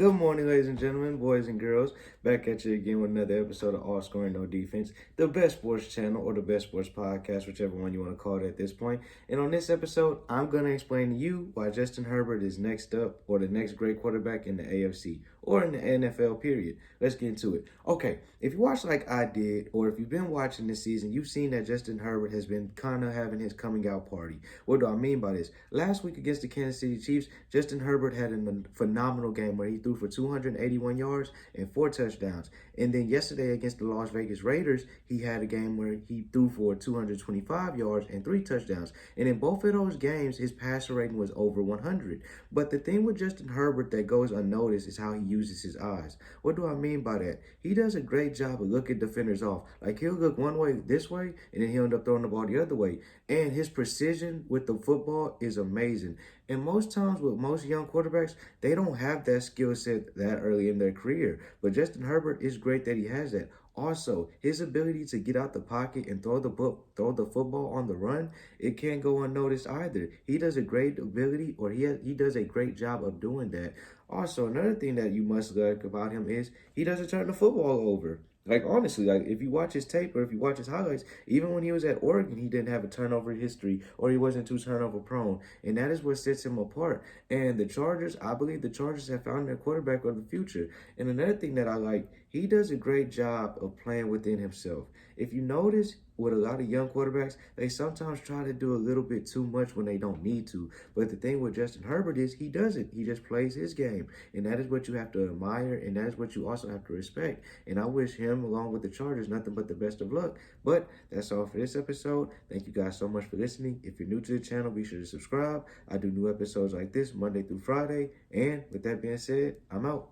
Good morning, ladies and gentlemen, boys and girls. Back at you again with another episode of All Scoring No Defense, the best sports channel or the best sports podcast, whichever one you want to call it at this point. And on this episode, I'm going to explain to you why Justin Herbert is next up or the next great quarterback in the AFC or in the NFL, period. Let's get into it. Okay, if you watch like I did, or if you've been watching this season, you've seen that Justin Herbert has been kind of having his coming out party. What do I mean by this? Last week against the Kansas City Chiefs, Justin Herbert had a phenomenal game where he threw for 281 yards and 4 touchdowns. And then yesterday against the Las Vegas Raiders, he had a game where he threw for 225 yards and 3 touchdowns. And in both of those games, his passer rating was over 100. But the thing with Justin Herbert that goes unnoticed is how he uses his eyes. What do I mean by that? He does a great job of looking defenders off. Like he'll look one way this way, and then he'll end up throwing the ball the other way. And his precision with the football is amazing. And most times with most young quarterbacks, they don't have that skill set that early in their career. But Justin Herbert is great that he has that. Also, his ability to get out the pocket and throw the football on the run, it can't go unnoticed either. He does a great ability, or he does a great job of doing that. Also, another thing that you must like about him is he doesn't turn the football over. Like honestly, like if you watch his tape or if you watch his highlights, even when he was at Oregon, he didn't have a turnover history or he wasn't too turnover prone. And that is what sets him apart. And the Chargers, I believe the Chargers have found their quarterback of the future. And another thing that I like, he does a great job of playing within himself. If you notice, with a lot of young quarterbacks, they sometimes try to do a little bit too much when they don't need to. But the thing with Justin Herbert is he doesn't. He just plays his game. And that is what you have to admire, and that is what you also have to respect. And I wish him, along with the Chargers, nothing but the best of luck. But that's all for this episode. Thank you guys so much for listening. If you're new to the channel, be sure to subscribe. I do new episodes like this Monday through Friday. And with that being said, I'm out.